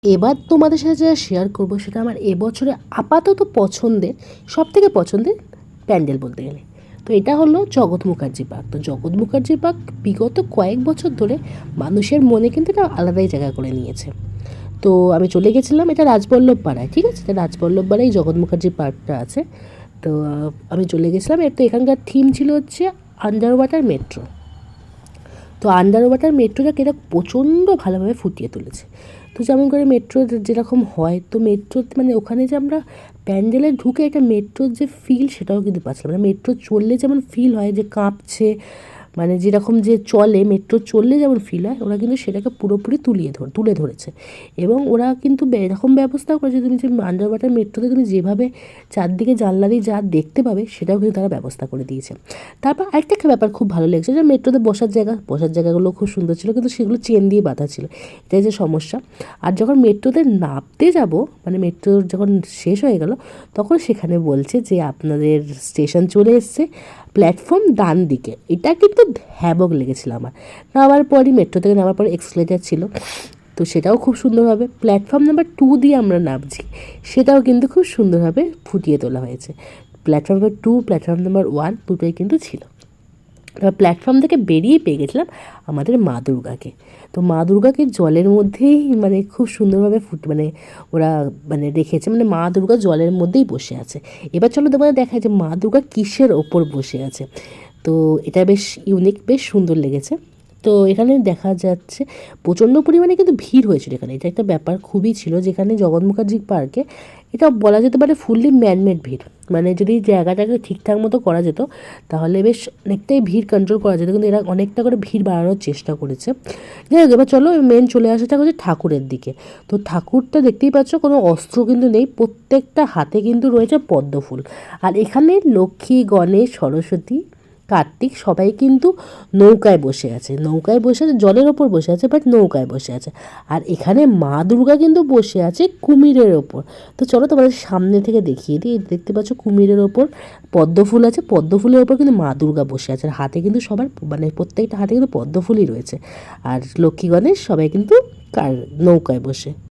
এবার তোমাদের সাথে যেটা শেয়ার করবো সেটা আমার এবছরে আপাতত পছন্দের, সবথেকে পছন্দের প্যান্ডেল বলতে গেলে। তো এটা হলো জগৎ মুখার্জি পার্ক। তো জগৎ মুখার্জি পার্ক বিগত কয়েক বছর ধরে মানুষের মনে কিন্তু এটা আলাদাই জায়গা করে নিয়েছে। তো আমি চলে গেছিলাম, এটা রাজবল্লভ পাড়ায়, ঠিক আছে, এটা রাজবল্লভ পাড়ায় জগৎ মুখার্জি পার্কটা আছে। তো আমি চলে গেছিলাম, তো এখানকার থিম ছিল হচ্ছে আন্ডার ওয়াটার মেট্রো। তো আন্ডার ওয়াটার মেট্রোটাকে এরা প্রচণ্ড ভালোভাবে ফুটিয়ে তুলেছে। তো যেমন করে মেট্রো যেরকম হয়, তো মেট্রো মানে ওখানে যে আমরা প্যান্ডেলে ঢুকে একটা মেট্রোর যে ফিল সেটাও কিন্তু পাচ্ছিলাম। মানে মেট্রো চললে যেমন ফিল হয় যে কাঁপছে, মানে যেরকম যে চলে মেট্রো চললে যেমন ফিল হয়, ওরা কিন্তু সেটাকে পুরোপুরি তুলে ধরেছে। এবং ওরা কিন্তু এরকম ব্যবস্থাও করেছে, তুমি যে আন্ডার ওয়াটার মেট্রোতে তুমি যেভাবে চারদিকে জানলা দিয়ে যা দেখতে পাবে সেটাও কিন্তু তারা ব্যবস্থা করে দিয়েছে। তারপর আরেকটা ব্যাপার খুব ভালো লেগেছে যে মেট্রোতে বসার জায়গাগুলো খুব সুন্দর ছিল, কিন্তু সেগুলো চেন দিয়ে বাঁধা ছিল, এটাই যে সমস্যা। আর যখন মেট্রোতে নামতে যাব, মানে মেট্রো যখন শেষ হয়ে গেল, তখন সেখানে বলছে যে আপনাদের স্টেশন চলে এসছে, প্ল্যাটফর্ম ডান দিকে। এটা কিন্তু হ্যাবক লেগেছিল আমার। নামার পরই মেট্রো থেকে নামার পরে এক্সেলেটার ছিল, তো সেটাও খুব সুন্দরভাবে প্ল্যাটফর্ম নাম্বার 2 দিয়ে আমরা নামছি, সেটাও কিন্তু খুব সুন্দরভাবে ফুটিয়ে তোলা হয়েছে। প্ল্যাটফর্ম নাম্বার 2, প্ল্যাটফর্ম নাম্বার 1 দুটোই কিন্তু ছিল। এবার প্ল্যাটফর্ম থেকে বেরিয়ে পেয়ে গেছিলাম আমাদের মা দুর্গাকে। তো মা দুর্গাকে জলের মধ্যেই মানে খুব সুন্দরভাবে মানে ওরা মানে রেখেছে, মানে মা দুর্গা জলের মধ্যেই বসে আছে। এবার চলো তোমাদের দেখায় যে মা দুর্গা কিসের ওপর বসে আছে। তো এটা বেশ ইউনিক, বেশ সুন্দর লেগেছে। তো এখানে দেখা যাচ্ছে প্রচণ্ড পরিমাণে কিন্তু ভিড় হয়েছিল এখানে, এটা একটা ব্যাপার খুবই ছিল যেখানে জগৎ মুখার্জি পার্কে। এটা বলা যেতে পারে ফুললি ম্যানমেড ভিড়, মানে যদি জায়গাটাকে ঠিকঠাক মতো করা যেত তাহলে বেশ অনেকটাই ভিড় কন্ট্রোল করা যেত, কিন্তু এরা অনেকটা করে ভিড় বাড়ানোর চেষ্টা করেছে। যাই হোক, এবার চলো মেন চলে আসাটা হচ্ছে ঠাকুরের দিকে। তো ঠাকুরটা দেখতেই পাচ্ছ কোনো অস্ত্র কিন্তু নেই, প্রত্যেকটা হাতে কিন্তু রয়েছে পদ্ম ফুল। আর এখানে লক্ষ্মী, গণেশ, সরস্বতী, কার্তিক সবাই কিন্তু নৌকায় বসে আছে, জলের ওপর বসে আছে, বাট নৌকায় বসে আছে। আর এখানে মা দুর্গা কিন্তু বসে আছে কুমিরের ওপর। তো চলো তোমাদের সামনে থেকে দেখিয়ে দিই। দেখতে পাচ্ছ কুমিরের ওপর পদ্ম ফুল আছে, পদ্ম ফুলের ওপর কিন্তু মা দুর্গা বসে আছে, আর হাতে কিন্তু সবার মানে প্রত্যেকটা হাতে কিন্তু পদ্ম ফুলই রয়েছে। আর লক্ষ্মী, গণেশ সবাই কিন্তু নৌকায় বসে।